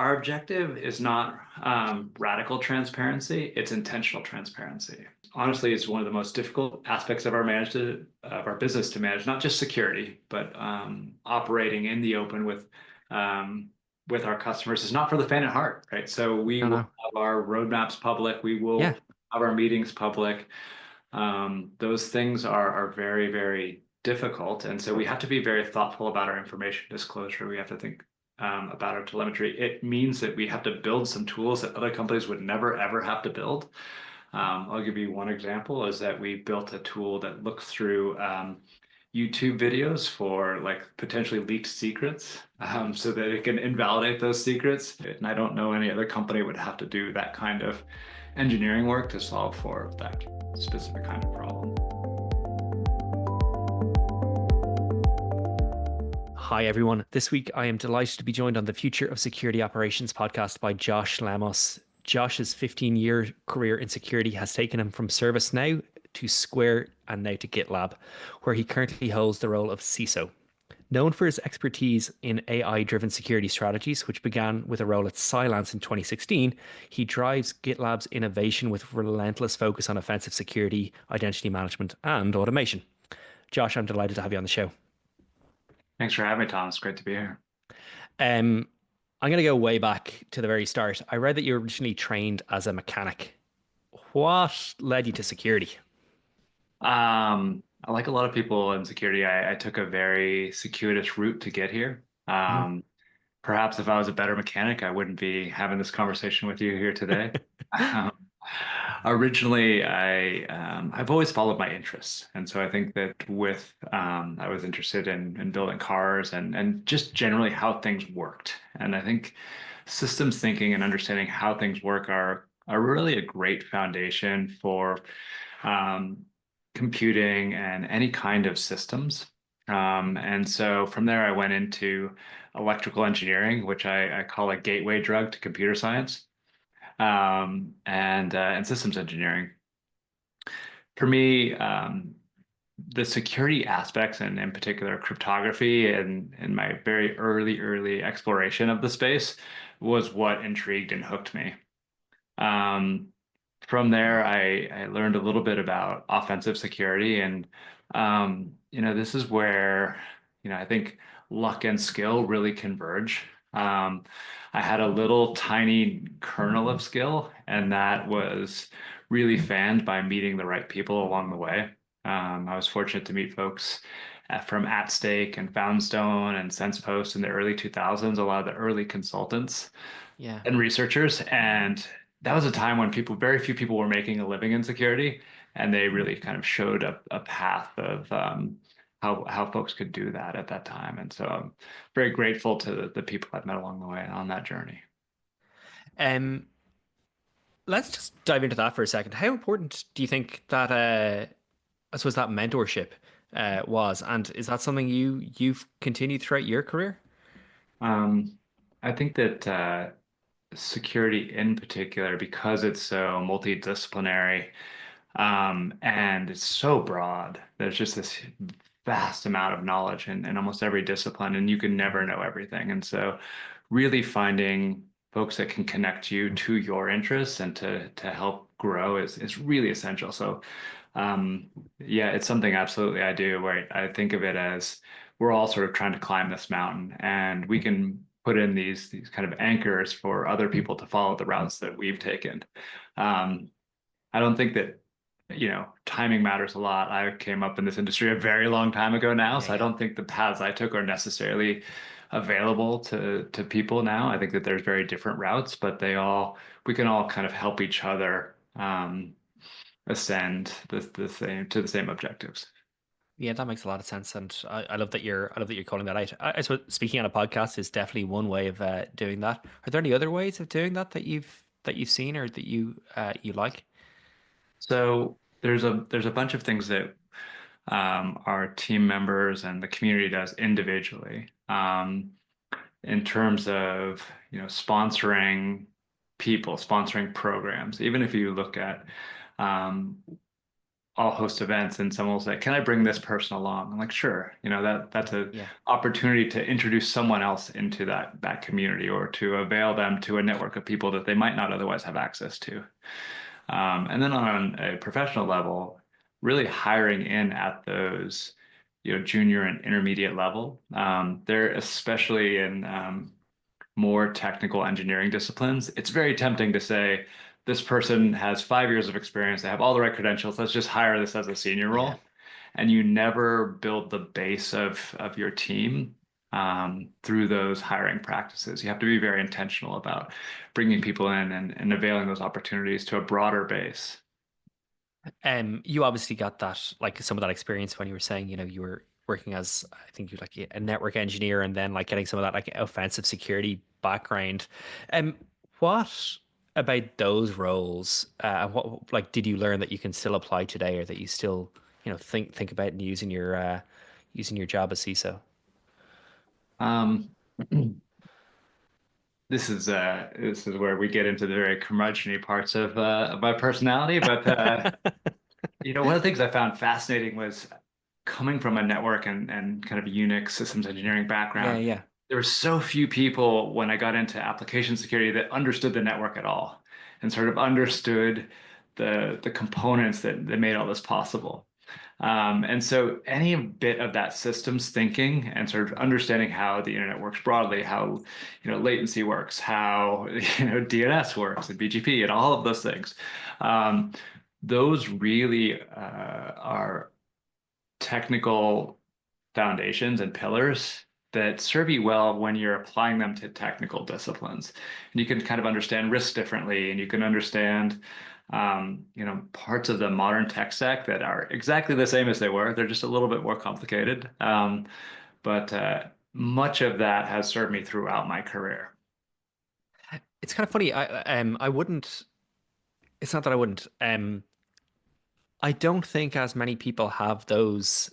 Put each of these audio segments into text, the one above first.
Our objective is not radical transparency, it's intentional transparency. Honestly, it's one of the most difficult aspects of our business to manage, not just security, but operating in the open with our customers is not for the faint at heart, right? So we No, will no. have our roadmaps public, we will Yeah. have our meetings public. Those things are very, very difficult. And so we have to be very thoughtful about our information disclosure. We have to think about our telemetry. It means that we have to build some tools that other companies would never, ever have to build. I'll give you one example is that we built a tool that looks through YouTube videos for like potentially leaked secrets so that it can invalidate those secrets. And I don't know any other company would have to do that kind of engineering work to solve for that specific kind of problem. Hi, everyone. This week, I am delighted to be joined on the Future of Security Operations podcast by Josh Lemos. Josh's 15-year career in security has taken him from ServiceNow to Square and now to GitLab, where he currently holds the role of CISO. Known for his expertise in AI-driven security strategies, which began with a role at Cylance in 2016, he drives GitLab's innovation with relentless focus on offensive security, identity management, and automation. Josh, I'm delighted to have you on the show. Thanks for having me, Tom. It's great to be here. I'm going to go way back to the very start. I read that you were originally trained as a mechanic. What led you to security? Like a lot of people in security, I took a very circuitous route to get here. Hmm. Perhaps if I was a better mechanic, I wouldn't be having this conversation with you here today. Um, Originally, I've always followed my interests, and so I think that with I was interested in building cars and just generally how things worked. And I think systems thinking and understanding how things work are really a great foundation for um, computing and any kind of systems. And so from there, I went into electrical engineering, which I call a gateway drug to computer science, and systems engineering. For me, the security aspects and in particular cryptography and my very early exploration of the space was what intrigued and hooked me. Um, from there, I learned a little bit about offensive security, and this is where I think luck and skill really converge. I had a little tiny kernel of skill, and that was really fanned by meeting the right people along the way. I was fortunate to meet folks from At Stake and Foundstone and SensePost in the early 2000s, a lot of the early consultants Yeah. and researchers. And that was a time when very few people were making a living in security, and they really kind of showed a path of how folks could do that at that time. And so I'm very grateful to the people I've met along the way on that journey. Um, let's just dive into that for a second. How important do you think that I suppose that mentorship was, and is that something you've continued throughout your career? Um, I think that security in particular, because it's so multidisciplinary, and it's so broad, there's just this vast amount of knowledge in almost every discipline, and you can never know everything. And so, really finding folks that can connect you to your interests and to help grow is really essential. So, yeah, it's something absolutely I do where I think of it as we're all sort of trying to climb this mountain, and we can put in these kind of anchors for other people to follow the routes that we've taken. Um, I don't think that timing matters a lot. I came up in this industry a very long time ago now, Yeah, so I yeah. don't think the paths I took are necessarily available to people now. I think that there's very different routes, but we can all kind of help each other ascend the same objectives. Yeah, that makes a lot of sense, and I love that you're calling that out. I suppose speaking on a podcast is definitely one way of doing that. Are there any other ways of doing that that you've seen or that you like? So there's a bunch of things that our team members and the community does individually. In terms of sponsoring people, sponsoring programs. Even if you look at um, I'll host events and someone will say, "Can I bring this person along?" I'm like, "Sure." That's a Yeah. opportunity to introduce someone else into that community or to avail them to a network of people that they might not otherwise have access to. And then on a professional level, really hiring in at those, junior and intermediate level. They're especially in more technical engineering disciplines. It's very tempting to say, this person has 5 years of experience, they have all the right credentials, let's just hire this as a senior Yeah. role. And you never build the base of your team through those hiring practices. You have to be very intentional about bringing people in and availing those opportunities to a broader base. You obviously got that, like some of that experience when you were saying, you were working as, I think you like a network engineer and then like getting some of that like offensive security background. What about those roles? What like did you learn that you can still apply today, or that you still, think about and using your job as CISO? Um, this is where we get into the very curmudgeon parts of my personality, but one of the things I found fascinating was coming from a network and kind of Unix systems engineering Yeah, background. yeah. There were so few people when I got into application security that understood the network at all and sort of understood the components that made all this possible. And so any bit of that systems thinking and sort of understanding how the internet works broadly, how latency works, how DNS works and BGP and all of those things, um, those really are technical foundations and pillars that serve you well when you're applying them to technical disciplines. And you can kind of understand risk differently, and you can understand, parts of the modern tech stack that are exactly the same as they were. They're just a little bit more complicated. But much of that has served me throughout my career. It's kind of funny. I wouldn't. It's not that I wouldn't. I don't think as many people have those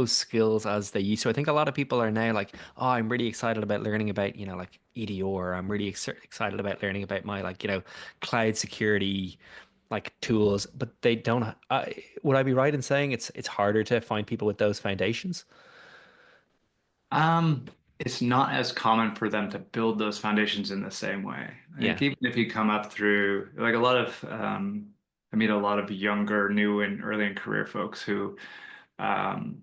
skills as they used to. I think a lot of people are now like, oh, I'm really excited about learning about, like EDR. I'm really excited about learning about my like, cloud security like tools, but they don't. Would I be right in saying it's harder to find people with those foundations? Um, it's not as common for them to build those foundations in the same way. I think Yeah. even if you come up through like a lot of, I meet a lot of younger, new and early in career folks who um,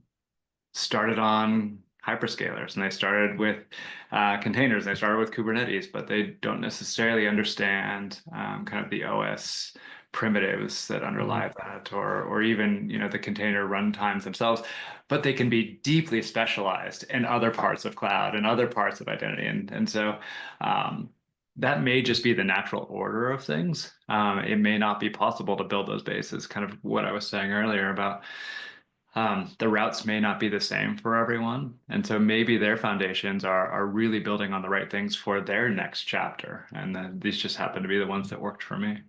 started on hyperscalers and they started with containers, they started with Kubernetes, but they don't necessarily understand kind of the OS primitives that Hmm. underlie that, or even the container runtimes themselves. But they can be deeply specialized in other parts of cloud and other parts of identity, and so um, that may just be the natural order of things. It may not be possible to build those bases, kind of what I was saying earlier about the routes may not be the same for everyone. And so maybe their foundations are really building on the right things for their next chapter. And then these just happen to be the ones that worked for me.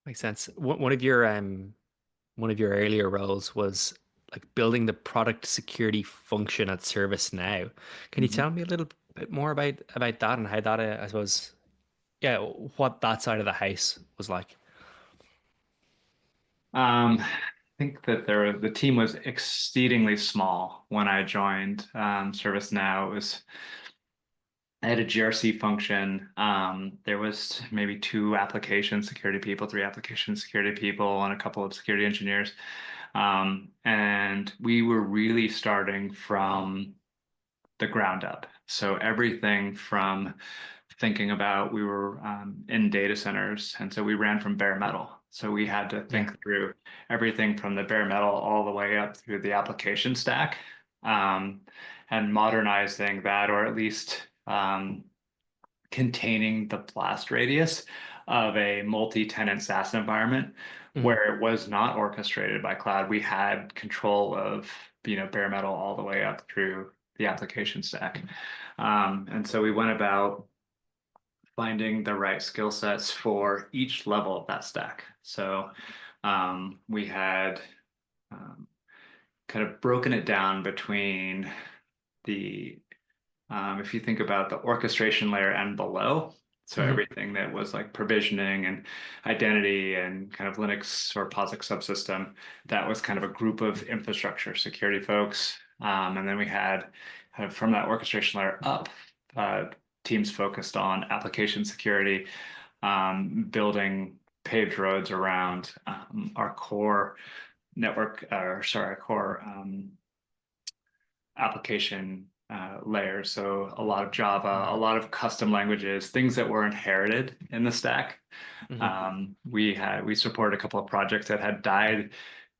Makes sense. One of your earlier roles was like building the product security function at ServiceNow. Can you Mhm. tell me a little bit more about that and how that, I suppose, yeah, what that side of the house was like? I think that the team was exceedingly small when I joined ServiceNow. I had a GRC function. There was maybe two application security people, three application security people, and a couple of security engineers. And we were really starting from the ground up. So everything from thinking about, we were in data centers, and so we ran from bare metal. So we had to Yeah. think through everything from the bare metal all the way up through the application stack, um, and modernizing that, or at least containing the blast radius of a multi-tenant SaaS environment Mm. where it was not orchestrated by cloud. We had control of, bare metal all the way up through the application stack. And so we went about finding the right skill sets for each level of that stack. So we had um, kind of broken it down between the if you think about the orchestration layer and below, So Hmm. everything that was like provisioning and identity and kind of Linux or POSIX subsystem, that was kind of a group of infrastructure security folks. And then we had kind of from that orchestration layer up, uh, teams focused on application security, building paved roads around our core network, or sorry, our core application layers. So a lot of Java, a lot of custom languages, things that were inherited in the stack. Hmm. We supported a couple of projects that had died,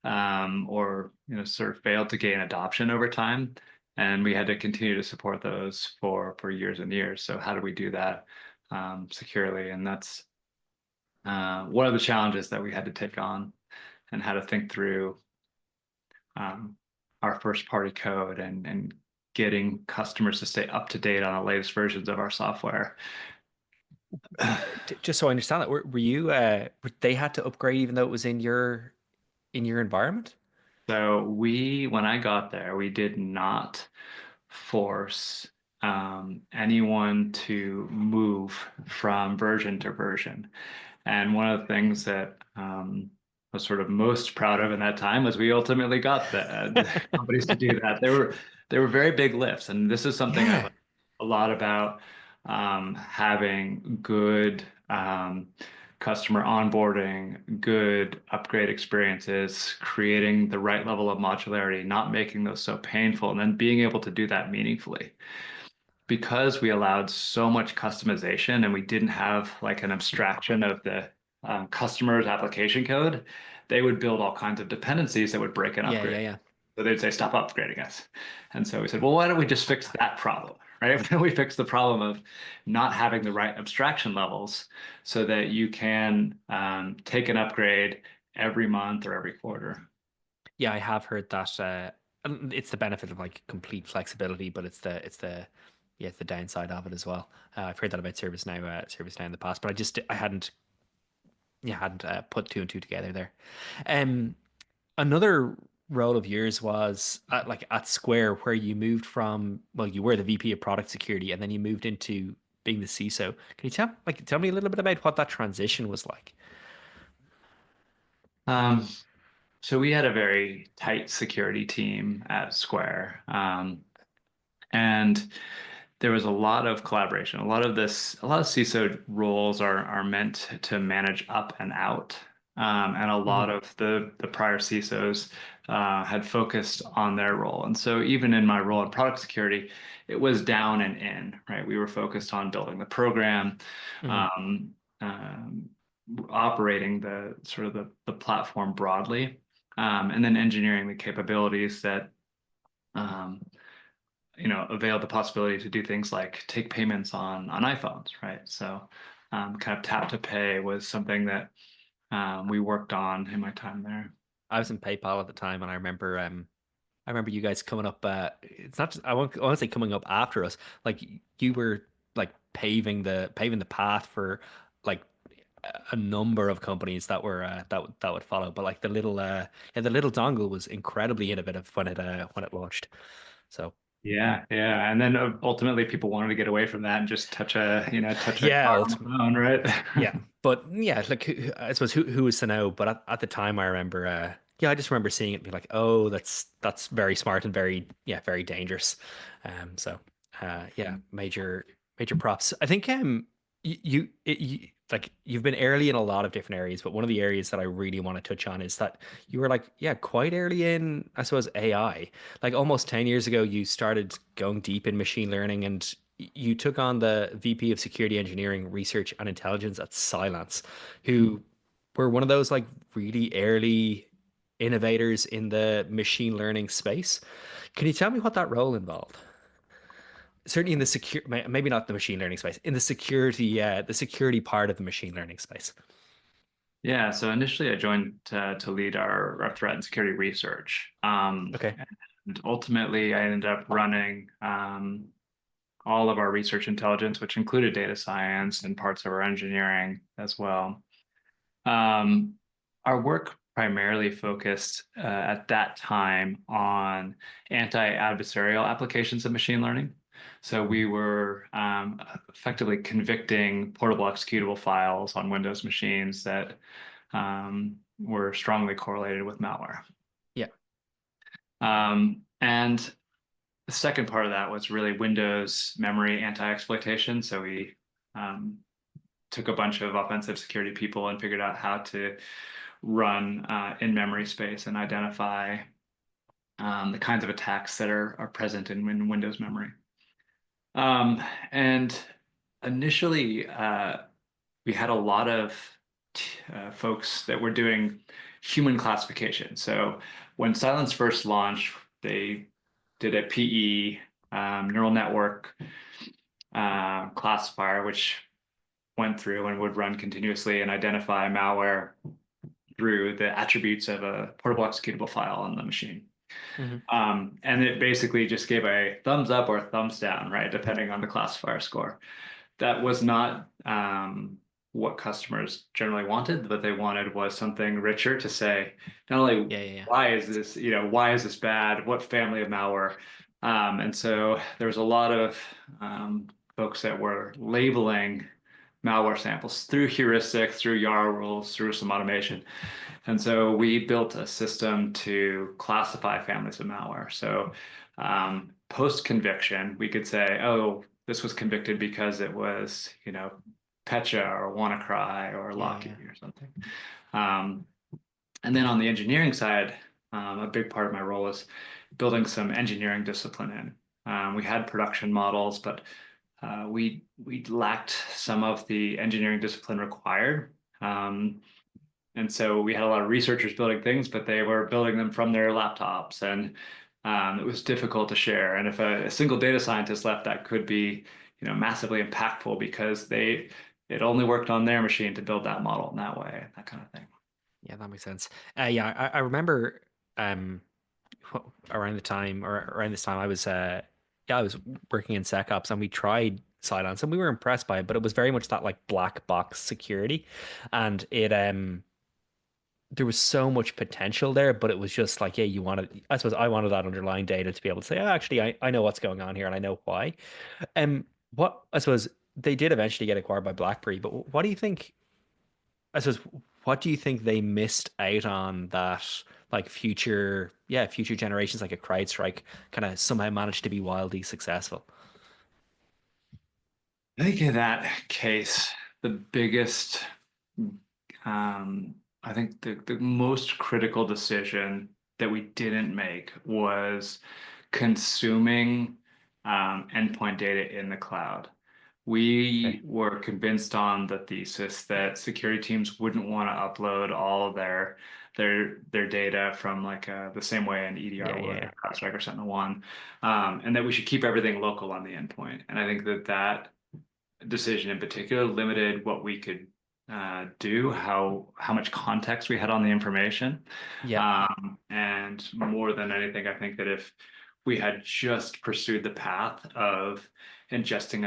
or sort of failed to gain adoption over time, and we had to continue to support those for years and years. So how do we do that securely? And that's one of the challenges that we had to take on, and how to think through um, our first party code and getting customers to stay up to date on the latest versions of our software. Just so I understand that, were you they had to upgrade even though it was in your environment? So when I got there, we did not force anyone to move from version to version. And one of the things that I was sort of most proud of in that time was we ultimately got the companies to do that. They were very big lifts, and this is something I Yeah. like a lot about, having good customer onboarding, good upgrade experiences, creating the right level of modularity, not making those so painful, and then being able to do that meaningfully. Because we allowed so much customization and we didn't have like an abstraction of the customer's application code, they would build all kinds of dependencies that would break an Yeah, upgrade. yeah, yeah. So they'd say, stop upgrading us. And so we said, well, why don't we just fix that problem, right? Why don't we fix the problem of not having the right abstraction levels so that you can take an upgrade every month or every quarter. Yeah, I have heard that it's the benefit of like complete flexibility, but it's the downside of it as well. I've heard that about ServiceNow in the past, but I hadn't hadn't put two and two together there. Um, Another role of yours was at Square, where you moved from, well, you were the VP of product security, and then you moved into being the CISO. Can you tell me a little bit about what that transition was like? Um, so we had a very tight security team at Square. And there was a lot of collaboration. A lot of CISO roles are meant to manage up and out. And a lot Hmm. of the prior CISOs had focused on their role. And so even in my role in product security, it was down and in, right? We were focused on building the program, Hmm. um, um, operating the sort of the platform broadly, and then engineering the capabilities that um, avail the possibility to do things like take payments on iPhones, right? So, kind of tap to pay was something that we worked on in my time there. I was in PayPal at the time, and I remember you guys coming up. It's not just, I won't say coming up after us. Like you were like paving the path for like a number of companies that were that would follow. But like the little dongle was incredibly innovative when it launched. So Yeah, yeah, and then ultimately people wanted to get away from that and just touch a yeah, card on the phone, right? yeah. But yeah, like I suppose who was to know? But at the time, I remember. Yeah, I just remember seeing it and be like, oh, that's very smart and very dangerous. So yeah, major props. I think like you've been early in a lot of different areas, but one of the areas that I really want to touch on is that you were like, yeah, quite early in, I suppose, AI. Like almost 10 years ago, you started going deep in machine learning and you took on the VP of Security Engineering, Research and Intelligence at Cylance, who were one of those like really early innovators in the machine learning space. Can you tell me what that role involved? Certainly in the secure, maybe not the machine learning space, in the security part of the machine learning space. Yeah, so initially I joined to lead our threat and security research. Okay. And ultimately I ended up running all of our research intelligence, which included data science and parts of our engineering as well. Um, our work primarily focused at that time on anti-adversarial applications of machine learning. So we were effectively convicting portable executable files on Windows machines that were strongly correlated with malware. Yeah. And the second part of that was really Windows memory anti-exploitation. So we took a bunch of offensive security people and figured out how to run in memory space and identify the kinds of attacks that are present in Windows memory. And initially, we had a lot of folks that were doing human classification. So when Cylance first launched, they did a PE neural network classifier, which went through and would run continuously and identify malware through the attributes of a portable executable file on the machine. And it basically just gave a thumbs up or a thumbs down, right, depending on the classifier score. That was not what customers generally wanted. What they wanted was something richer to say, not only why is this, why is this bad? What family of malware? And so there was a lot of folks that were labeling malware samples through heuristics, through YARA rules, through some automation. And so we built a system to classify families of malware. So post-conviction, we could say, oh, this was convicted because it was, Petya or WannaCry or Locky or something. And then on the engineering side, a big part of my role is building some engineering discipline in. We had production models, but we lacked some of the engineering discipline required. And so we had a lot of researchers building things, but they were building them from their laptops, and it was difficult to share. And if a single data scientist left, that could be, massively impactful because it only worked on their machine to build that model in that way, that kind of thing. Yeah, that makes sense. I remember around this time I was working in SecOps, and we tried Cylance and we were impressed by it, but it was very much that like black box security, and it there was so much potential there, but it was just like, I suppose I wanted that underlying data to be able to say, oh, actually, I know what's going on here and I know why. What I suppose they did eventually get acquired by BlackBerry, but what do you think? I suppose what do you think they missed out on that like future generations like a CrowdStrike kind of somehow managed to be wildly successful? I think in that case, the biggest, I think the most critical decision that we didn't make was consuming endpoint data in the cloud. Okay. We were convinced on the thesis that security teams wouldn't want to upload all of their data from like the same way an EDR would, or CrowdStrike or SentinelOne, and that we should keep everything local on the endpoint. And I think that decision in particular limited what we could do, how much context we had on the information. Yeah. And more than anything, I think that if we had just pursued the path of ingesting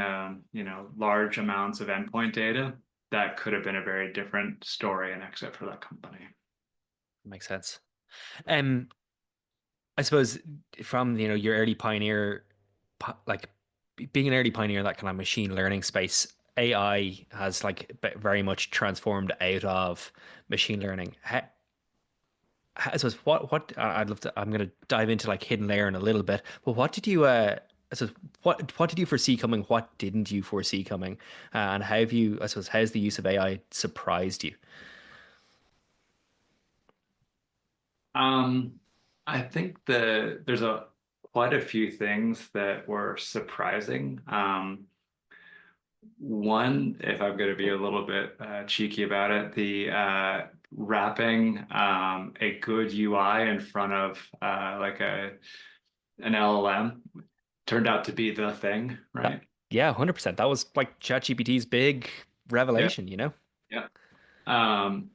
large amounts of endpoint data, that could have been a very different story and exit for that company. Makes sense. Um, I suppose from your early pioneer, like being an early pioneer in that kind of machine learning space, AI has like very much transformed out of machine learning. I suppose I'd love to. I'm going to dive into like HiddenLayer in a little bit. But what did you? I suppose what did you foresee coming? What didn't you foresee coming? And how have you? I suppose how's the use of AI surprised you? I think there's quite a few things that were surprising. One, if I'm going to be a little bit cheeky about it, the wrapping a good UI in front of like an LLM turned out to be the thing, right? Yeah, 100%. That was like ChatGPT's big Yeah, revelation, yeah. Um,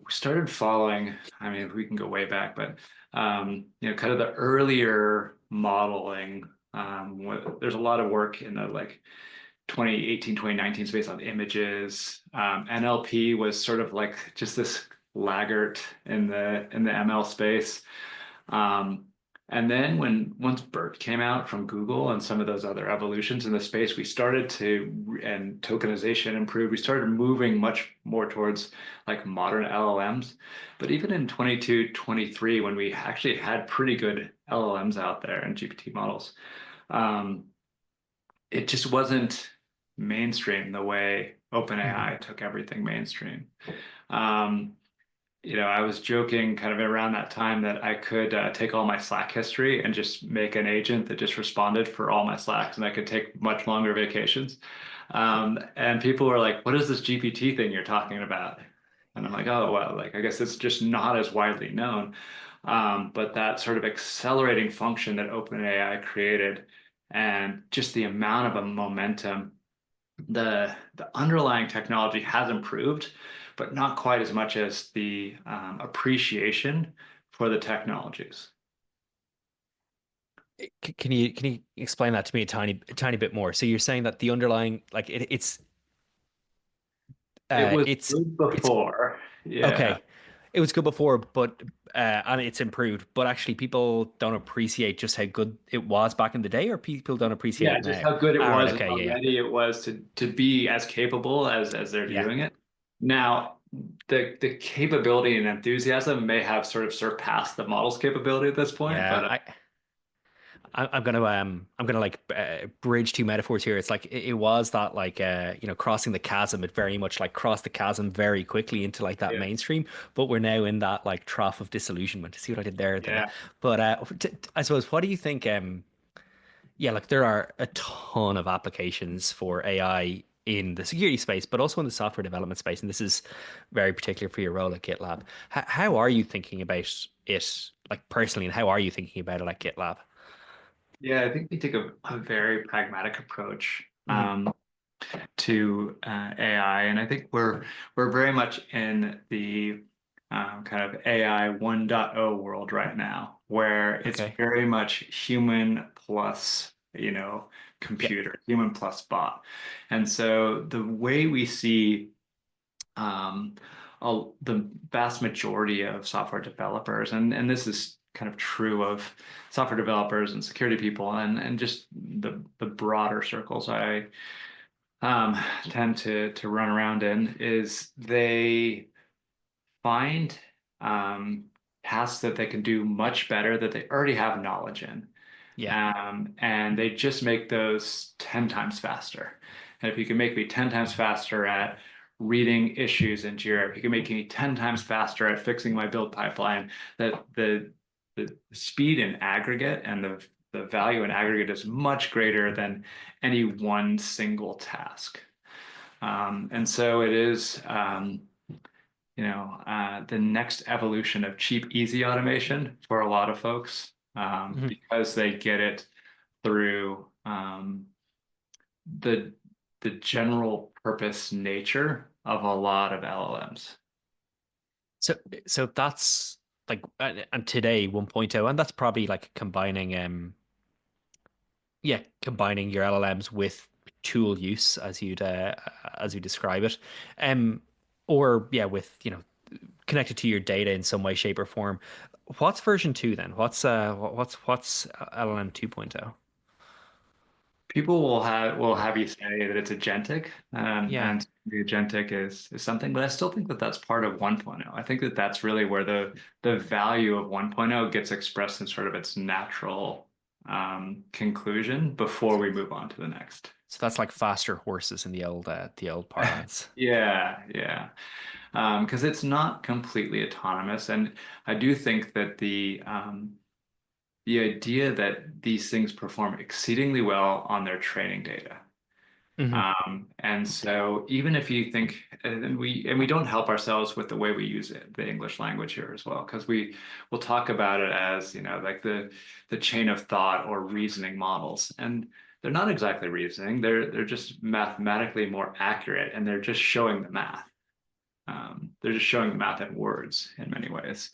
started following, I mean, we can go way back, but kind of the earlier modeling. There's a lot of work in the like 2018, 2019 space on images. NLP was sort of like just this laggard in the ML space. And then once BERT came out from Google and some of those other evolutions in the space, we started to, and tokenization improved, we started moving much more towards like modern LLMs. But even in 22, 23, when we actually had pretty good LLMs out there and GPT models, um, it just wasn't mainstream the way Mhm. OpenAI took everything mainstream. Um, I was joking kind of around that time that I could take all my Slack history and just make an agent that just responded for all my Slacks, and I could take much longer vacations. And people were like, "What is this GPT thing you're talking about?" And I'm like, "Oh, well, like I guess it's just not as widely known." But that sort of accelerating function that OpenAI created, and just the amount of a momentum, the underlying technology has improved, but not quite as much as the appreciation for the technologies. Can you explain that to me a tiny bit more? So you're saying that the underlying like It was it's good it's before, yeah. okay. It was good before, but and it's improved. But actually, people don't appreciate just how good it was back in the day, or people don't appreciate Yeah, it just now. how good it All right, was and okay, how yeah, ready it was to be as capable as they're yeah, viewing it. Now, the capability and enthusiasm may have sort of surpassed the model's capability at this point, yeah. but I'm gonna like bridge two metaphors here. It's like it was that like crossing the chasm. It very much like crossed the chasm very quickly into like that yeah, mainstream. But we're now in that like trough of disillusionment. See what I did there? yeah. But I suppose, what do you think? Yeah, like there are a ton of applications for AI in the security space, but also in the software development space. And this is very particular for your role at GitLab. How are you thinking about it, like personally, and how are you thinking about it at GitLab? Yeah, I think we take a very pragmatic approach. Hmm. To AI, and I think we're very much in the kind of AI 1.0 world right now, where it's Okay. very much human plus, Yeah. computer, human plus bot. And so the way we see um, the vast majority of software developers, and this is kind of true of software developers and security people, and just the broader circles I um, tend to run around in, is they find um, tasks that they can do much better that they already have knowledge in. Yeah. And they just make those 10 times faster. And if you can make me 10 times faster at reading issues in Jira, if you can make me 10 times faster at fixing my build pipeline, that the speed in aggregate and the value in aggregate is much greater than any one single task. And so it is, the next evolution of cheap, easy automation for a lot of folks, Mhm. because they get it through the the general purpose nature of a lot of LLMs. So so that's like and today 1.0, and that's probably like combining combining your LLMs with tool use as you describe it. Um or yeah, with connected to your data in some way, shape, or form. What's version 2 then? What's LLM 2.0? People will have you say that it's agentic, Yeah. and the agentic is something, but I still think that that's part of 1.0. I think that that's really where the value of 1.0 gets expressed in sort of its natural conclusion before we move on to the next. So that's like faster horses in the old parlance. Yeah, yeah. Because it's not completely autonomous, and I do think that the idea that these things perform exceedingly well on their training data. Hmm. And so even if you think, and we don't help ourselves with the way we use it, the English language here as well, because we will talk about it as, like the chain of thought or reasoning models. And they're not exactly reasoning, they're just mathematically more accurate, and they're just showing the math. They're just showing the math in words in many ways.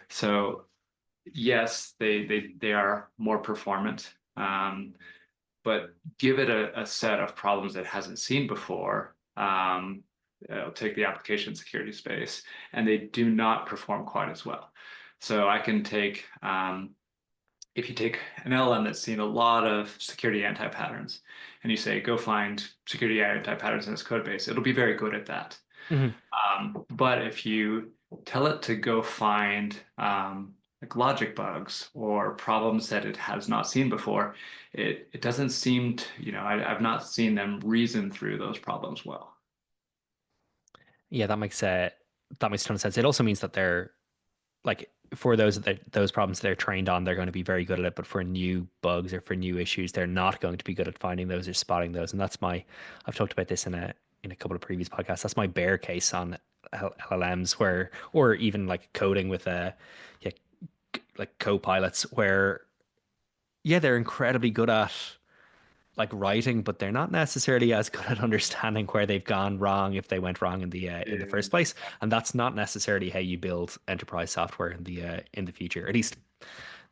So yes, they are more performant. But give it a set of problems it hasn't seen before. Take the application security space, and they do not perform quite as well. So I can take if you take an LLM that's seen a lot of security anti-patterns and you say, go find security anti-patterns in this code base, it'll be very good at that. Hmm. But if you tell it to go find like logic bugs or problems that it has not seen before, it doesn't seem to, I've not seen them reason through those problems well. Yeah, that makes a ton of sense. It also means that they're like for those problems they're trained on, they're going to be very good at it. But for new bugs or for new issues, they're not going to be good at finding those or spotting those. And I've talked about this in a couple of previous podcasts. That's my bear case on LLMs, where or even like coding with yeah, like co-pilots, where yeah, they're incredibly good at like writing, but they're not necessarily as good at understanding where they've gone wrong if they went wrong in the first place. And that's not necessarily how you build enterprise software in the future. At least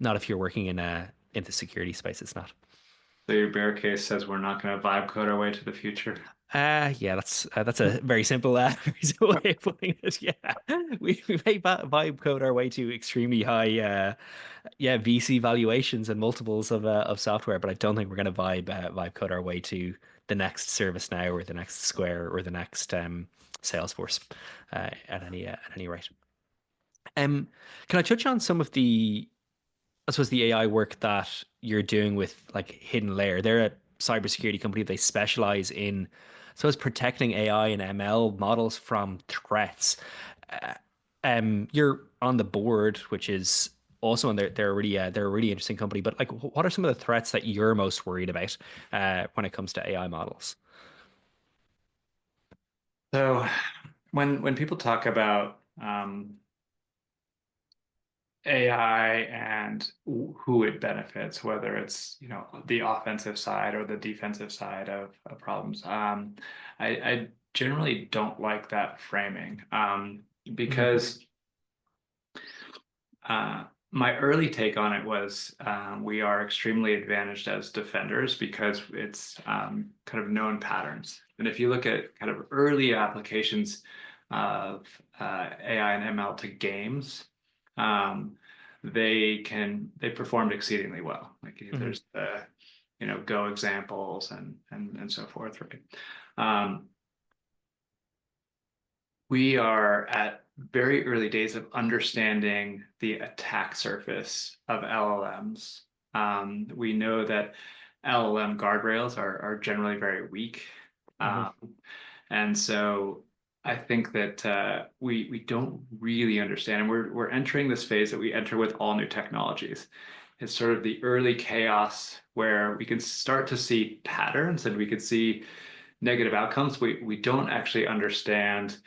not if you're working in the security space. It's not. So your bear case says we're not going to vibe code our way to the future. Yeah, that's a very simple, very simple way of putting it. Yeah, we may vibe code our way to extremely high, yeah, VC valuations and multiples of software, but I don't think we're going to vibe code our way to the next ServiceNow or the next Square or the next Salesforce, at any rate. Um, can I touch on some of I suppose the AI work that you're doing with like HiddenLayer? They're a cybersecurity company. They specialize in, I suppose, protecting AI and ML models from threats. Uh, you're on the board, which is also, and they're a really interesting company. But like, what are some of the threats that you're most worried about when it comes to AI models? So when people talk about AI and who it benefits, whether it's the offensive side or the defensive side of problems. I generally don't like that framing Hmm. because uh, my early take on it was we are extremely advantaged as defenders because it's kind of known patterns. And if you look at kind of early applications of AI and ML to games, um, they performed exceedingly well. Like Hmm. there's the Go examples and so forth, right? Um, we are at very early days of understanding the attack surface of LLMs. We know that LLM guardrails are generally very weak. Hmm. Um, and so I think that we don't really understand, and we're entering this phase that we enter with all new technologies. It's sort of the early chaos where we can start to see patterns and we can see negative outcomes. We don't actually understand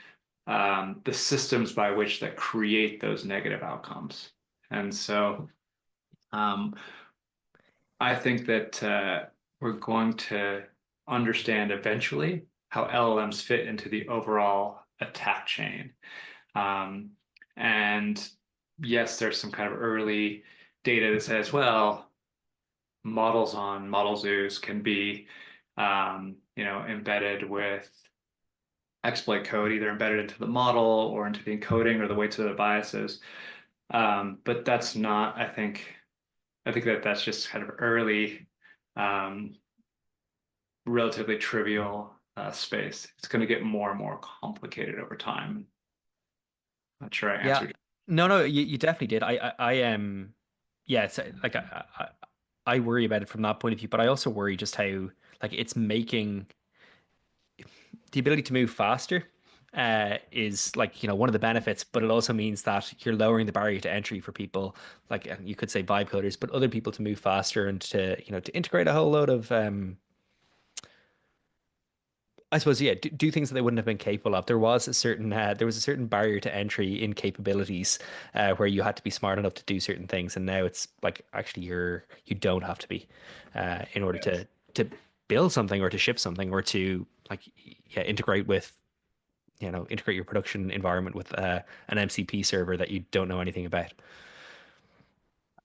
the systems by which that create those negative outcomes. And so um, I think that we're going to understand eventually how LLMs fit into the overall attack chain. Um, and yes, there's some kind of early data that says, well, models on model zoos can be, embedded with exploit code, either embedded into the model or into the encoding or the weights of the biases. But that's not, I think that that's just kind of early, um, relatively trivial space. It's going to get more and more complicated over time. Not sure I Yeah, answered. no, you definitely did. I am, yeah, it's like I worry about it from that point of view, but I also worry just how like it's making the ability to move faster is like one of the benefits, but it also means that you're lowering the barrier to entry for people like you could say vibe coders, but other people to move faster and to to integrate a whole load of I suppose yeah, do things that they wouldn't have been capable of. There was a certain barrier to entry in capabilities where you had to be smart enough to do certain things, and now it's like actually you don't have to be in order Yes. to build something or to ship something or to like yeah integrate with integrate your production environment with an MCP server that you don't know anything about.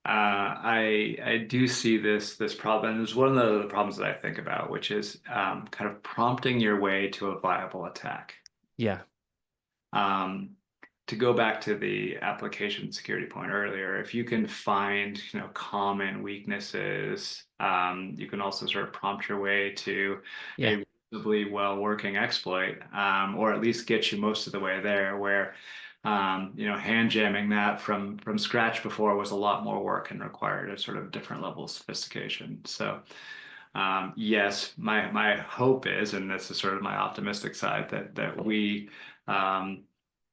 I do see this problem, and it's one of the problems that I think about, which is kind of prompting your way to a viable attack. Yeah. Um, to go back to the application security point earlier, if you can find, common weaknesses, you can also sort of prompt your way to Yeah. a reasonably well working exploit, or at least get you most of the way there. Where hand jamming that from scratch before was a lot more work and required a sort of different level of sophistication. So yes, my hope is, and this is sort of my optimistic side, that we um,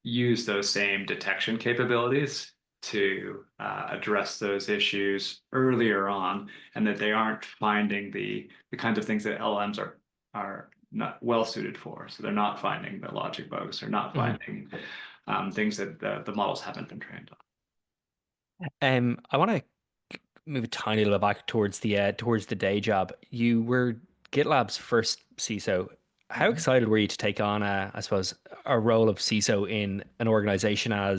use those same detection capabilities to address those issues earlier on, and that they aren't finding the kinds of things that LLMs are not well suited for. So they're not finding the logic bugs, they're not Mhm. finding things that the models haven't been trained on. I want to move a tiny little back towards the day job. You were GitLab's first CISO. How Mhm. excited were you to take on I suppose, a role of CISO in an organization I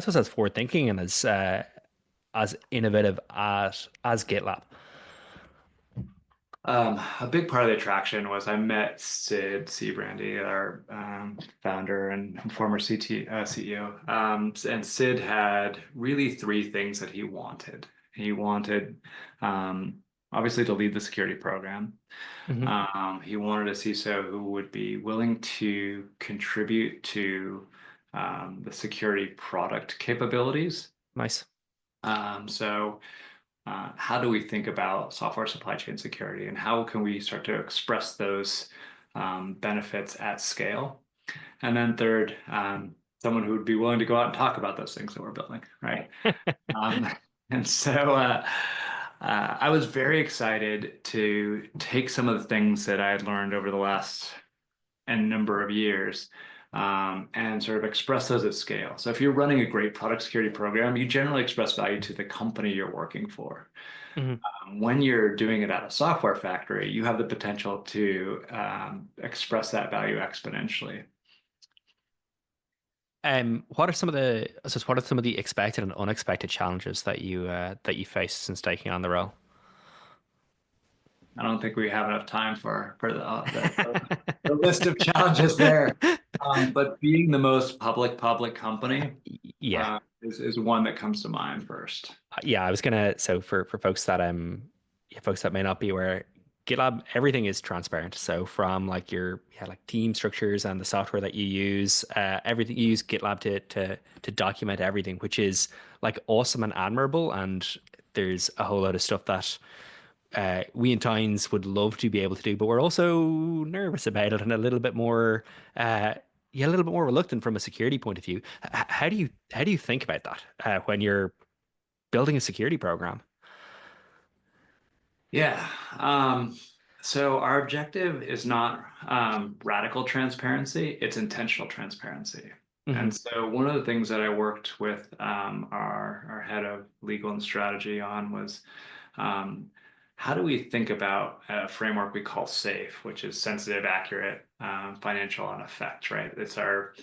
suppose, as forward thinking and as innovative as GitLab? A big part of the attraction was I met Sid Brandy, our founder and former CEO. And Sid had really three things that he wanted. He wanted, um, obviously, to lead the security program. Hmm. He wanted a CISO who would be willing to contribute to the security product capabilities. Nice. So how do we think about software supply chain security, and how can we start to express those benefits at scale? And then third, someone who would be willing to go out and talk about those things that we're building, right? Um, and so I was very excited to take some of the things that I had learned over the last n number of years, and sort of express those at scale. So if you're running a great product security program, you generally express value to the company you're working for. Hmm. When you're doing it at a software factory, you have the potential to express that value exponentially. What are some of the I suppose, what are some of the expected and unexpected challenges that you faced since taking on the role? I don't think we have enough time for the list of challenges there. But being the most public company Yeah. is one that comes to mind first. Yeah, I was gonna. So for folks that yeah, folks that may not be aware, GitLab, everything is transparent. So from like your like team structures and the software that you use, everything you use GitLab to document everything, which is like awesome and admirable. And there's a whole lot of stuff that we in Tynes would love to be able to do, but we're also nervous about it and a little bit more. Yeah, a little bit more reluctant from a security point of view. How do you think about that when you're building a security program? Yeah. So our objective is not radical transparency, it's intentional transparency. And Hmm. so one of the things that I worked with our head of legal and strategy on was um, how do we think about a framework we call SAFE, which is sensitive, accurate, financial, and effect, right? It's our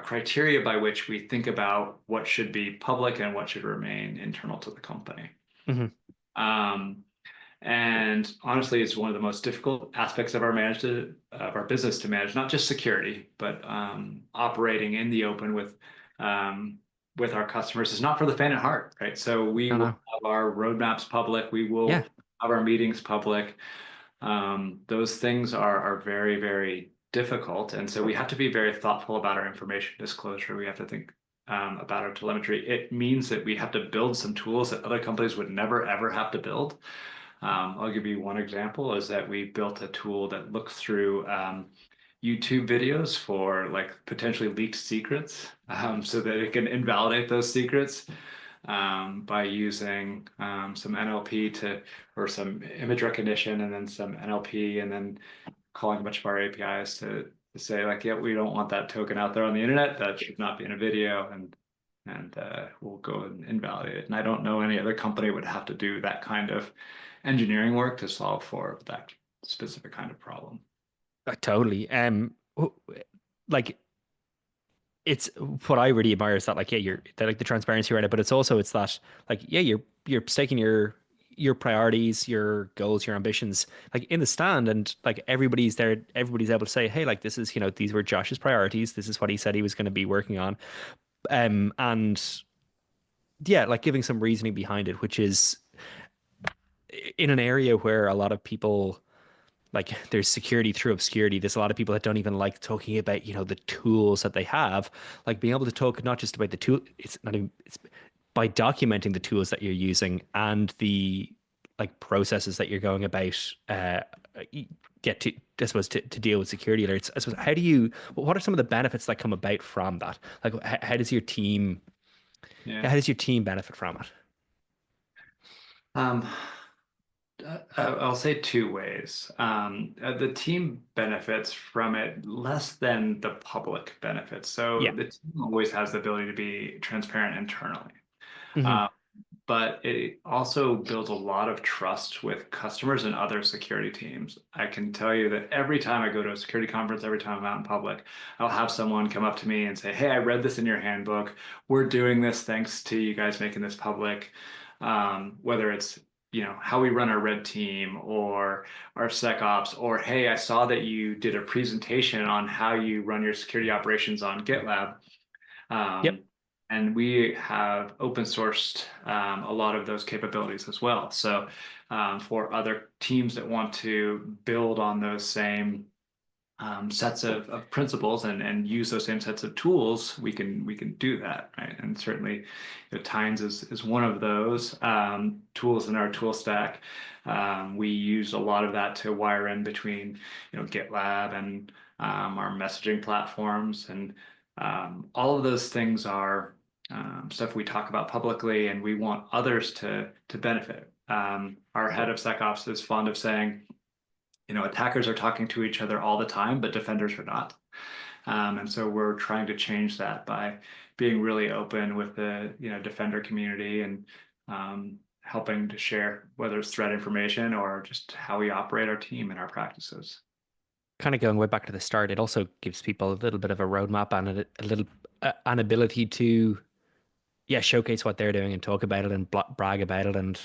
criteria by which we think about what should be public and what should remain internal to the company. Hmm. Um, and honestly, it's one of the most difficult aspects of our business to manage, not just security, but operating in the open with our customers is not for the faint of heart, right? So we No, will no. have our roadmaps public, we Yeah, will have our meetings public. Those things are very, very difficult, and so we have to be very thoughtful about our information disclosure. We have to think about our telemetry. It means that we have to build some tools that other companies would never ever have to build. I'll give you one example is that we built a tool that looks through YouTube videos for like potentially leaked secrets, so that it can invalidate those secrets by using some NLP or some image recognition and then some NLP and then calling a bunch of our APIs to say like, yeah, we don't want that token out there on the internet. That should not be in a video, and we'll go and invalidate it. And I don't know any other company would have to do that kind of engineering work to solve for that specific kind of problem. totally. Like it's what I really admire is that like yeah, you're that like the transparency around it, but it's also it's that like yeah, you're staking your priorities, your goals, your ambitions, like in the stand, and like everybody's there, everybody's able to say, hey, like this is, these were Josh's priorities. This is what he said he was going to be working on. And yeah, like giving some reasoning behind it, which is in an area where a lot of people like there's security through obscurity. There's a lot of people that don't even like talking about, the tools that they have. Like being able to talk not just about the tool, it's not even it's by documenting the tools that you're using and the like processes that you're going about get to, I suppose, to deal with security alerts. I suppose, what are some of the benefits that come about from that? Like how does your team Yeah. how does your team benefit from it? Um, I'll say two ways. The team benefits from it less than the public benefits. So Yeah. the team always has the ability to be transparent internally. Hmm. Um, but it also builds a lot of trust with customers and other security teams. I can tell you that every time I go to a security conference, every time I'm out in public, I'll have someone come up to me and say, "Hey, I read this in your handbook. We're doing this thanks to you guys making this public." Whether it's how we run our red team or our SecOps, or hey, I saw that you did a presentation on how you run your security operations on GitLab. Yep. Um, and we have open sourced a lot of those capabilities as well. So for other teams that want to build on those same sets of principles and use those same sets of tools, we can do that, right? And certainly, Tines is one of those tools in our tool stack. We use a lot of that to wire in between, GitLab and our messaging platforms, and all of those things are stuff we talk about publicly, and we want others to benefit. Our head of SecOps is fond of saying, attackers are talking to each other all the time, but defenders are not. And so we're trying to change that by being really open with the defender community and helping to share whether it's threat information or just how we operate our team and our practices. Kind of going way back to the start, it also gives people a little bit of a roadmap and a little an ability to showcase what they're doing and talk about it and brag about it and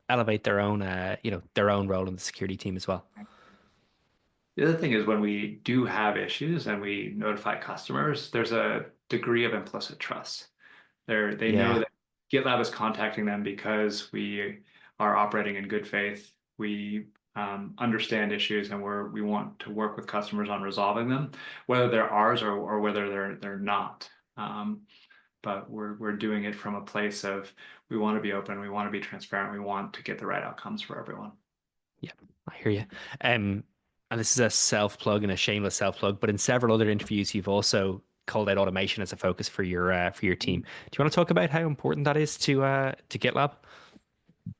elevate their own their own role in the security team as well. The other thing is when we do have issues and we notify customers, there's a degree of implicit trust. They know Yeah, that GitLab is contacting them because we are operating in good faith. We understand issues and we want to work with customers on resolving them, whether they're ours or whether they're not. But we're doing it from a place of we want to be open, we want to be transparent, we want to get the right outcomes for everyone. yeah, I hear you. And this is a self plug and a shameless self plug, but in several other interviews, you've also called out automation as a focus for your team. Do you want to talk about how important that is to GitLab?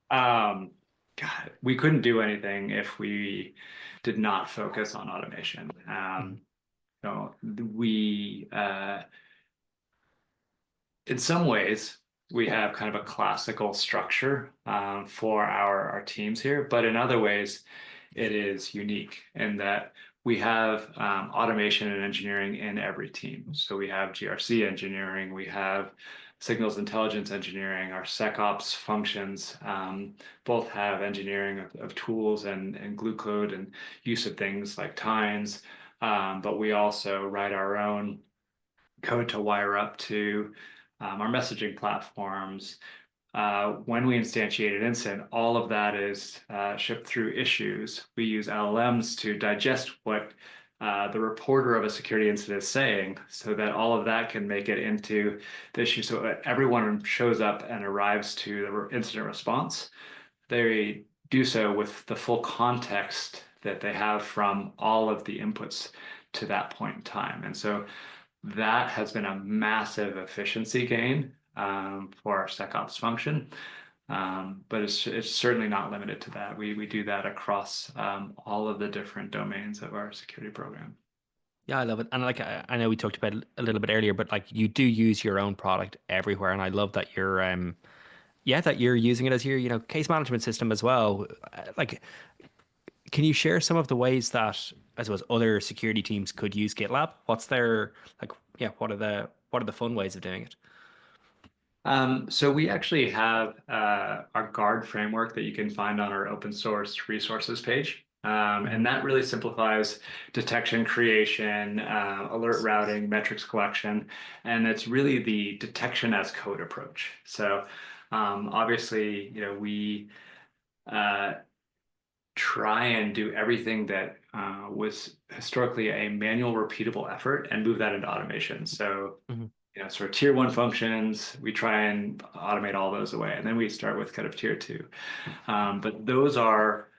Um, God, we couldn't do anything if we did not focus on automation. Mhm. We in some ways we have kind of a classical structure for our teams here, but in other ways it is unique in that we have automation and engineering in every team. So we have GRC engineering, we have signals intelligence engineering, our SecOps functions both have engineering of tools and glue code and use of things like tines, but we also write our own code to wire up to our messaging platforms. When we instantiate an incident, all of that is shipped through issues. We use LLMs to digest what the reporter of a security incident is saying so that all of that can make it into the issue. So everyone shows up and arrives to the incident response. They do so with the full context that they have from all of the inputs to that point in time. And so that has been a massive efficiency gain for our SecOps function. But it's certainly not limited to that. We do that across all of the different domains of our security program. Yeah, I love it. And like I know we talked about it a little bit earlier, but like you do use your own product everywhere, and I love that you're that you're using it as your case management system as well. Like, can you share some of the ways that I suppose other security teams could use GitLab? What's their like? Yeah, what are the fun ways of doing it? So we actually have our guard framework that you can find on our open source resources page. Hmm. And that really simplifies detection creation, alert routing, metrics collection, and it's really the detection as code approach. So obviously, we uh, try and do everything that was historically a manual, repeatable effort and move that into automation. So Hmm. sort of tier one functions, we try and automate all those away. And then we start with kind of tier two. But those are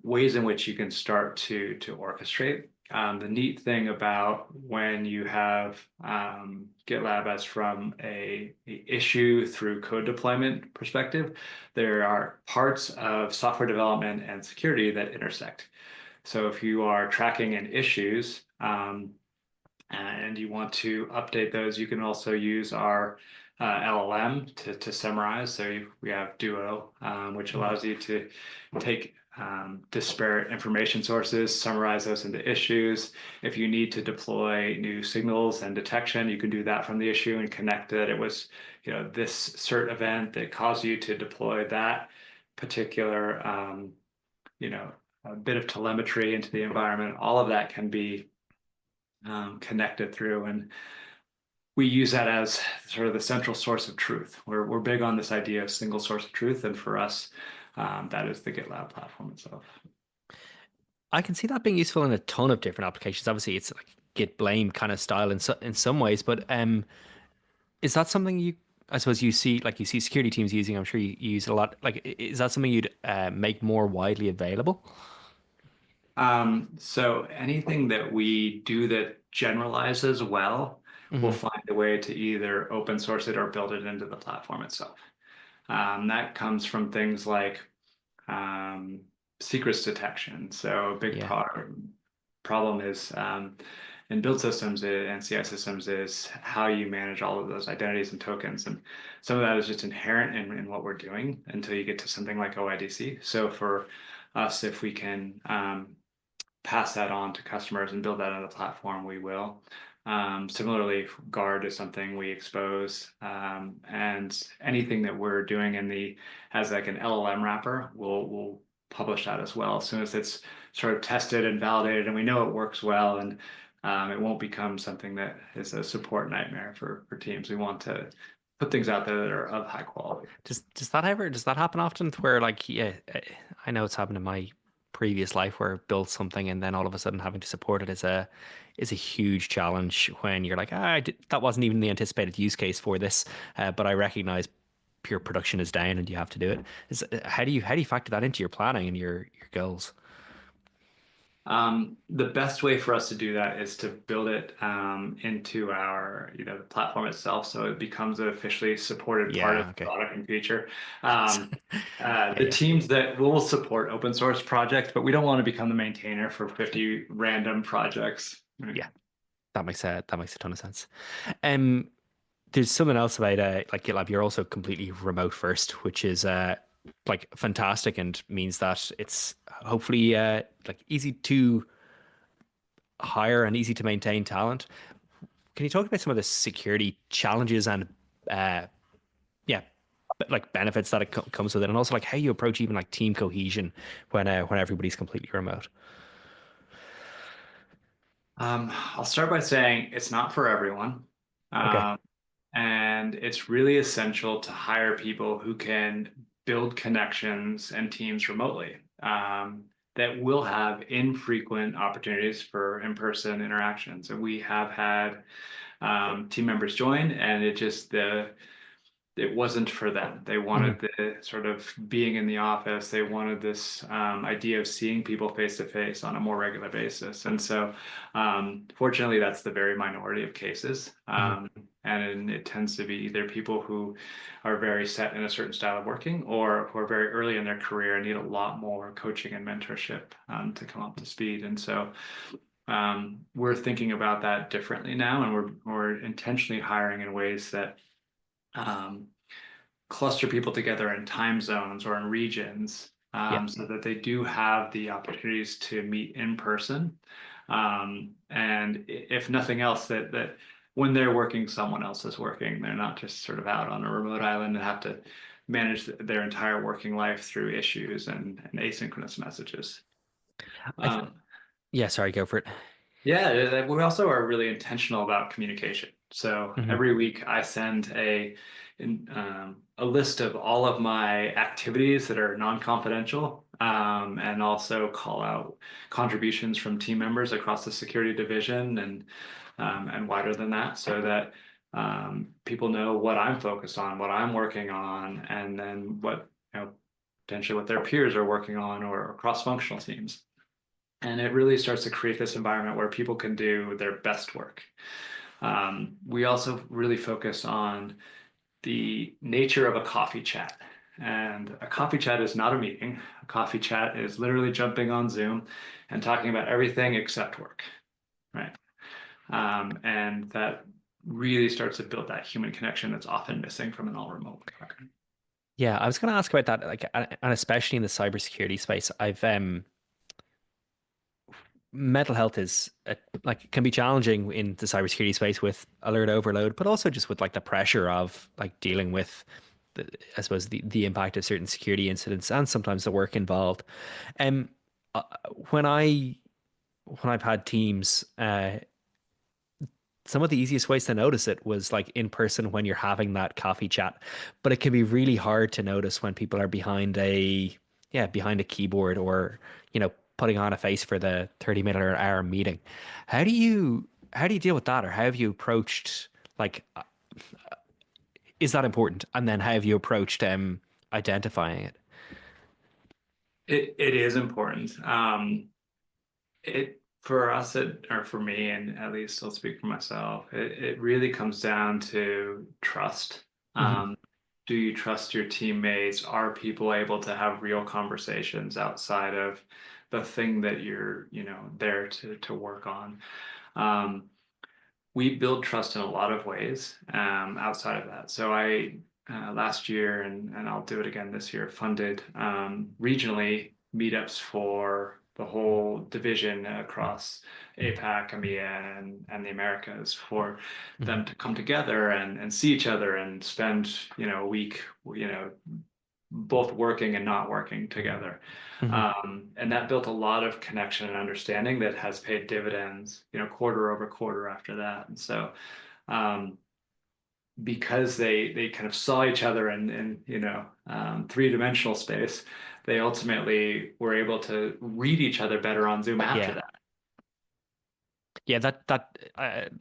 ways in which you can start to orchestrate. The neat thing about when you have GitLab as from a issue through code deployment perspective, there are parts of software development and security that intersect. So if you are tracking in issues, and you want to update those, you can also use our LLM to summarize. So we have Duo, which Hmm. allows you to take disparate information sources, summarize those into issues. If you need to deploy new signals and detection, you can do that from the issue and connect that it was, this cert event that caused you to deploy that particular, you know, a bit of telemetry into the environment. All of that can be connected through. And we use that as sort of the central source of truth. We're big on this idea of single source of truth. And for us, that is the GitLab platform itself. I can see that being useful in a ton of different applications. Obviously, it's like Git blame kind of style in some ways, but is that something you, I suppose you see, like you see security teams using? I'm sure you use it a lot. Like, is that something you'd make more widely available? So anything that we do that generalizes well, we'll Hmm. find a way to either open source it or build it into the platform itself. That comes from things like um, secrets detection. So a big Yeah. problem is in build systems and CI systems is how you manage all of those identities and tokens. And some of that is just inherent in what we're doing until you get to something like OIDC. So for us, if we can pass that on to customers and build that on the platform, we will. Similarly, guard is something we expose, and anything that we're doing in the as like an LLM wrapper, we'll publish that as well. As soon as it's sort of tested and validated, and we know it works well, and it won't become something that is a support nightmare for teams. We want to put things out there that are of high quality. Does that happen often where like yeah, I know it's happened in my previous life where I built something and then all of a sudden having to support it is a huge challenge when you're like, that wasn't even the anticipated use case for this, but I recognize pure production is down and you have to do it. How do you factor that into your planning and your goals? The best way for us to do that is to build it into our, the platform itself, so it becomes an officially supported part of Yeah, the okay. product and feature. Um, the Yeah, teams that will support open source projects, but we don't want to become the maintainer for 50 random projects. Right. yeah, that makes a ton of sense. Um, there's something else about like GitLab. You're also completely remote first, which is like fantastic and means that it's hopefully like easy to hire and easy to maintain talent. Can you talk about some of the security challenges and uh, yeah, like benefits that it comes with it, and also like how you approach even like team cohesion when everybody's completely remote? I'll start by saying it's not for everyone. Okay. Um, and it's really essential to hire people who can build connections and teams remotely that will have infrequent opportunities for in-person interactions. And we have had team members join, and it wasn't for them. They Mhm. wanted the sort of being in the office. They wanted this idea of seeing people face to face on a more regular basis. And so, fortunately, that's the very minority of cases. Mhm. And it tends to be either people who are very set in a certain style of working or who are very early in their career and need a lot more coaching and mentorship to come up to speed. And so, we're thinking about that differently now, and we're intentionally hiring in ways that um, cluster people together in time zones or in regions Yeah. so that they do have the opportunities to meet in person. And if nothing else, that when they're working, someone else is working. They're not just sort of out on a remote island and have to manage their entire working life through issues and asynchronous messages. I th Um, Yeah, sorry, go for it. yeah, we also are really intentional about communication. So Hmm. every week I send a list of all of my activities that are non-confidential, and also call out contributions from team members across the security division and wider than that, so that people know what I'm focused on, what I'm working on, and then what potentially what their peers are working on or cross-functional teams. And it really starts to create this environment where people can do their best work. We also really focus on the nature of a coffee chat. And a coffee chat is not a meeting. A coffee chat is literally jumping on Zoom and talking about everything except work, right? And that really starts to build that human connection that's often missing from an all remote environment. Yeah, I was going to ask about that, like, and especially in the cybersecurity space, I've mental health is like can be challenging in the cybersecurity space with alert overload, but also just with like the pressure of like dealing with I suppose the impact of certain security incidents and sometimes the work involved. Um, uh, when I've had teams, some of the easiest ways to notice it was like in person when you're having that coffee chat, but it can be really hard to notice when people are behind a keyboard or putting on a face for the 30-minute or hour meeting. How do you deal with that, or how have you approached like is that important, and then how have you approached identifying it? It is important. It for us, or for me, and at least I'll speak for myself, it really comes down to trust. Hmm. Do you trust your teammates? Are people able to have real conversations outside of the thing that you're, there to work on? Um, we build trust in a lot of ways outside of that. So I last year, and I'll do it again this year, funded regionally meetups for the whole division across APAC, EMEA, and the Americas for Hmm. them to come together and see each other and spend a week both working and not working together. Hmm. And that built a lot of connection and understanding that has paid dividends, quarter over quarter after that. And so, um, because they kind of saw each other in three-dimensional space, they ultimately were able to read each other better on Zoom after Yeah. that. Yeah,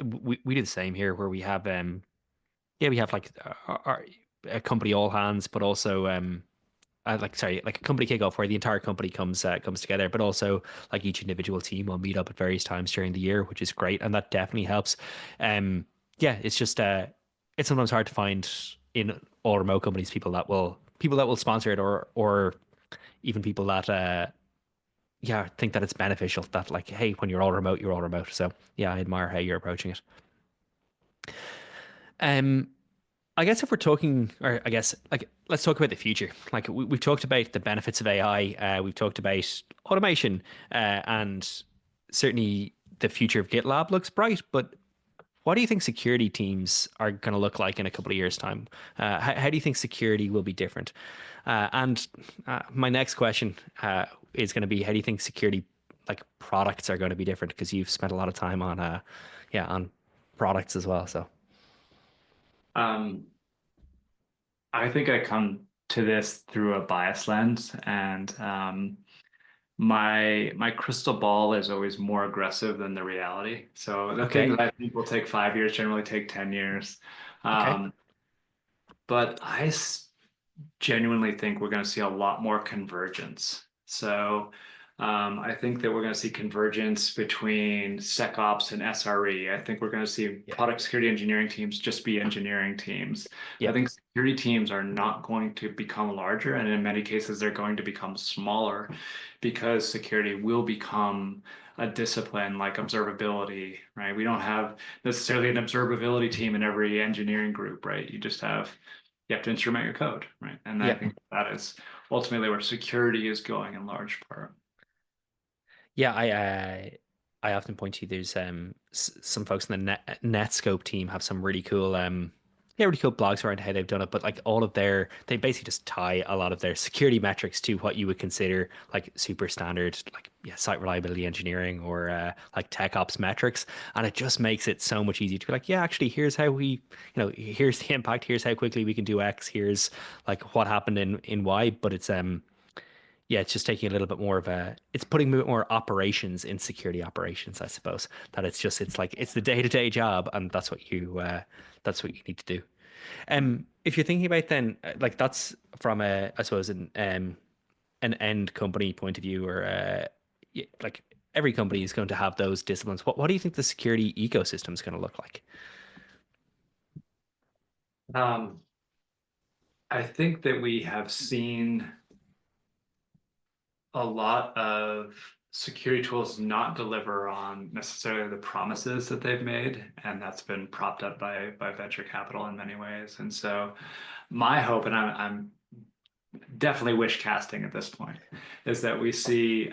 we do the same here where we have we have like a company all hands, but also like sorry, like a company kickoff where the entire company comes together, but also like each individual team will meet up at various times during the year, which is great, and that definitely helps. Um, yeah, it's just it's sometimes hard to find in all remote companies people that will sponsor it, or even people that think that it's beneficial that like hey, when you're all remote, you're all remote. So yeah, I admire how you're approaching it. Um, I guess if we're talking, or I guess like let's talk about the future. Like we've talked about the benefits of AI, we've talked about automation, and certainly the future of GitLab looks bright. But what do you think security teams are going to look like in a couple of years' time? How do you think security will be different? And my next question is going to be, how do you think security like products are going to be different? Because you've spent a lot of time on, on products as well. So Um, I think I come to this through a bias lens, and my crystal ball is always more aggressive than the reality. So the things okay, I think will take 5 years generally take 10 years. okay, Um, but genuinely think we're going to see a lot more convergence. So I think that we're going to see convergence between SecOps and SRE. I think we're going to see yeah, product security engineering teams just be engineering teams. I yeah. think security teams are not going to become larger, and in many cases, they're going to become smaller because security will become a discipline like observability, right? We don't have necessarily an observability team in every engineering group, right? You have to instrument your code, right? And I Yeah. think that is ultimately where security is going in large part. Yeah, I often point to there's some folks in the Netscope team have some really cool yeah, really cool blogs around how they've done it, but like all of their they basically just tie a lot of their security metrics to what you would consider like super standard like yeah, site reliability engineering or like tech ops metrics, and it just makes it so much easier to be like, yeah, actually here's how we, here's the impact, here's how quickly we can do X, here's like what happened in Y, but it's yeah, it's just taking a little bit more of a, it's putting a bit more operations in security operations, I suppose. That it's like it's the day-to-day job, and that's what you need to do. If you're thinking about then, like that's from a, I suppose an end company point of view, or like every company is going to have those disciplines. What do you think the security ecosystem is going to look like? Um, I think that we have seen a lot of security tools not deliver on necessarily the promises that they've made, and that's been propped up by venture capital in many ways. And so my hope, and I'm definitely wish casting at this point, is that we see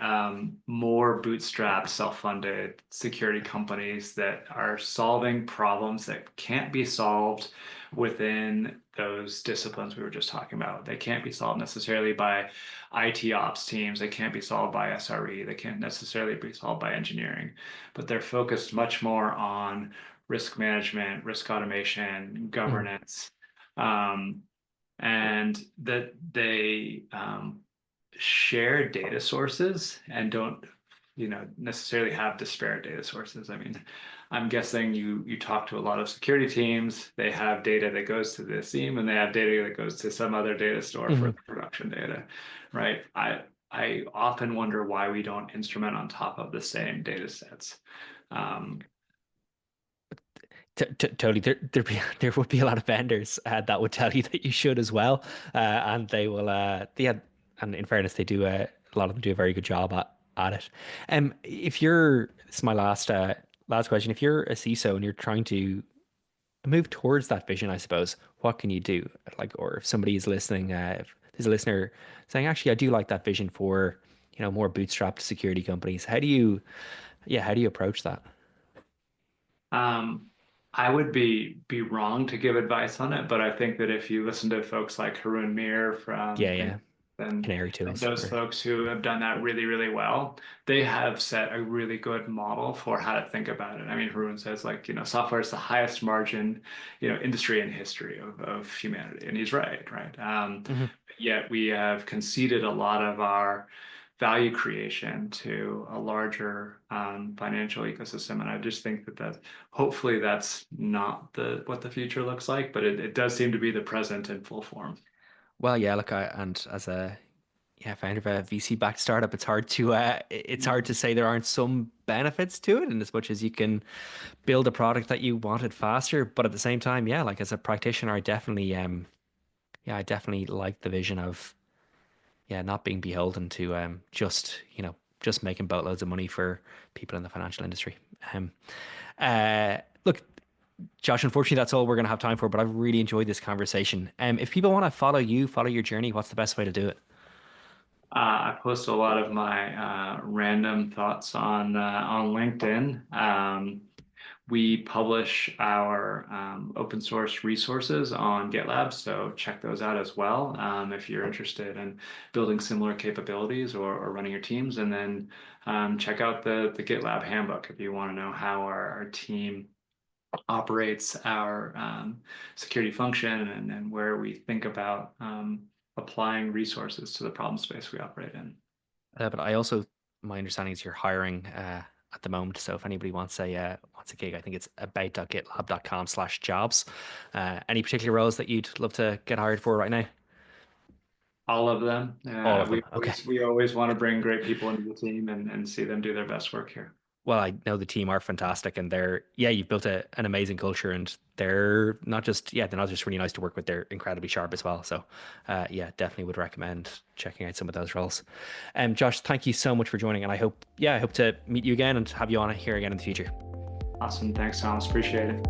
more bootstrapped, self-funded security companies that are solving problems that can't be solved within those disciplines we were just talking about. They can't be solved necessarily by IT ops teams. They can't be solved by SRE. They can't necessarily be solved by engineering, but they're focused much more on risk management, risk automation, Mhm. governance. Um, and that they share data sources and don't necessarily have disparate data sources. I mean, I'm guessing you talk to a lot of security teams, they have data that goes to this team and they have data that goes to some other data store for Mhm. the production data, right? I often wonder why we don't instrument on top of the same data sets. um, Totally, there would be a lot of vendors that would tell you that you should as well, and they will. Yeah, and in fairness, they do. A lot of them do a very good job at it. If you're, this is my last question. If you're a CISO and you're trying to move towards that vision, I suppose, what can you do? Like, or if somebody is listening, if there's a listener saying, actually, I do like that vision for, more bootstrapped security companies. How do you approach that? Um, I would be wrong to give advice on it, but I think that if you listen to folks like Harun Mir from Yeah, Green, yeah, and canary tools, those or folks who have done that really, really well, they have set a really good model for how to think about it. I mean, Harun says like, software is the highest margin, industry in history of humanity, and he's right, right? Mhm. Yet we have conceded a lot of our value creation to a larger financial ecosystem. And I just think that hopefully that's not what the future looks like, but it does seem to be the present in full form. Well, yeah, look, and as a founder of a VC-backed startup, it's hard to say there aren't some benefits to it, and as much as you can build a product that you wanted faster, but at the same time, yeah, like as a practitioner, I definitely like the vision of not being beholden to just making boatloads of money for people in the financial industry. Look, Josh, unfortunately, that's all we're going to have time for, but I've really enjoyed this conversation. If people want to follow you, follow your journey, what's the best way to do it? I post a lot of my random thoughts on LinkedIn. We publish our open source resources on GitLab, so check those out as well if you're interested in building similar capabilities or running your teams. And then check out the GitLab handbook if you want to know how our team operates our security function and where we think about applying resources to the problem space we operate in. But I also, my understanding is you're hiring at the moment. So if anybody wants a gig, I think it's about.gitlab.com/jobs. Any particular roles that you'd love to get hired for right now? All of them. All of We them. Okay. always want to bring great people into the team and see them do their best work here. Well, I know the team are fantastic, and you've built an amazing culture, and they're not just really nice to work with. They're incredibly sharp as well. So, definitely would recommend checking out some of those roles. Josh, thank you so much for joining, and I hope to meet you again and have you on here again in the future. Awesome. Thanks, Thomas. Appreciate it.